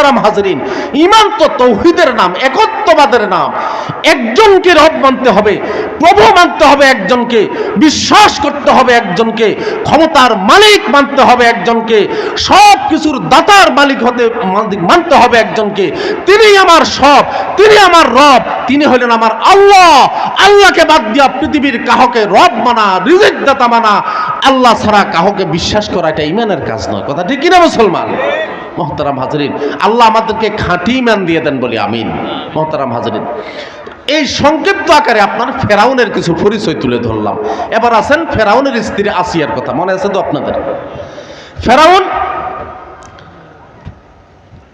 মুহতারাম হাজরিন, ঈমান তো তাওহীদের নাম, একত্ববাদের নাম। একজনকে রব মানতে হবে, প্রভু মানতে হবে একজনকে, বিশ্বাস করতে হবে একজনকে, ক্ষমতার মালিক মানতে হবে একজনকে, সব কিছুর দাতার মালিক মানতে হবে একজনকে। তিনি আমার সব, তিনি আমার রব, তিনি হলেন আমার আল্লাহ। আল্লাহকে বাদ দিয়া পৃথিবীর কাহকে রব মানা, রিজিক দাতা মানা, আল্লাহ ছাড়া কাহকে বিশ্বাস করা এটা ঈমানের কাজ নয়। কথা ঠিক কিনা মুসলমান? মুহতারাম হাজরিন, আল্লাহ আমাদেরকে খাঁটি ঈমান দিয়ে দেন বলি আমিন। মুহতারাম হাজরিন, এই সংক্ষিপ্ত আকারে আপনার ফেরাউনের কিছু পরিচয় তুলে ধরলাম। এবার আছেন ফেরাউনের স্ত্রী আসিয়ার কথা, মনে আছে তো আপনাদের? ফেরাউন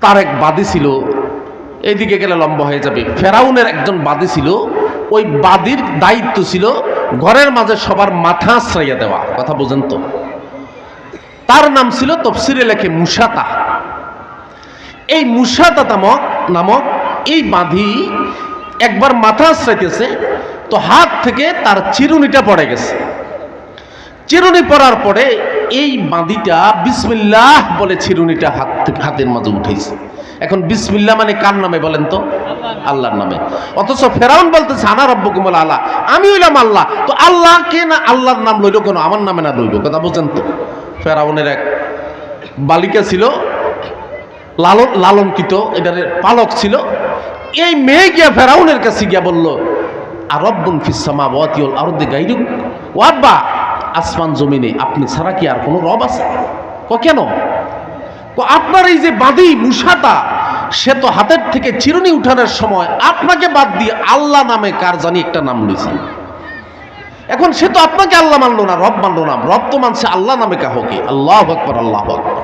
তার এক বাদী ছিল, এইদিকে গেলে লম্বা হয়ে যাবে। ফেরাউনের একজন বাদী ছিল, ওই বাদীর দায়িত্ব ছিল ঘরের মাঝে সবার মাথা আশ্রাইয়া দেওয়া। কথা বুঝেন তো? তার নাম ছিল, তফসিরে লেখে, মুসাতা। এই মুসাতা নামক এই বাঁধি একবার মাথা আশ্রাইতেছে, তো হাত থেকে তার চিরুনিটা পড়ে গেছে। চিরুনি পড়ার পরে এই বাঁধিটা বিসমিল্লাহ বলে চিরুনিটা হাতের মাঝে উঠেছে। এখন বিসমিল্লাহ মানে কার নামে বলেন তো? আল্লাহর নামে। অথচ ফেরাউন বলতেছে আনা রব্বুকুমুল আলা, আমি হইলাম আল্লাহ। তো আল্লাহ কে না আল্লাহর নাম লইল কেন, আমার নামে না লইল? কথা বুঝেন তো? ফেরাউনের এক বালিকা ছিল, লালনকৃত, এটার পালক ছিল। এই মেয়ে গিয়া ফেরাউনের কাছে গিয়া বলল, আর রব্বুন ফিস সামাওয়াতি ওয়াল আরদি গায়রুক, ও আব্বা, আসমান জমিনে আপনি ছাড়া কি আর কোনো রব আছে? কেন? আপনার এই যে বাদী মুসাতা, সে তো হাতের থেকে চিরুনি উঠানোর সময় আপনাকে বাদ দিয়ে আল্লাহ নামে কার জানি একটা নাম লইছে। এখন সে তো আপনাকে আল্লাহ মানলো না, রব মানলো না। রব তো মানছে আল্লাহ নামে কাহকে। আল্লাহু আকবার, আল্লাহু আকবার।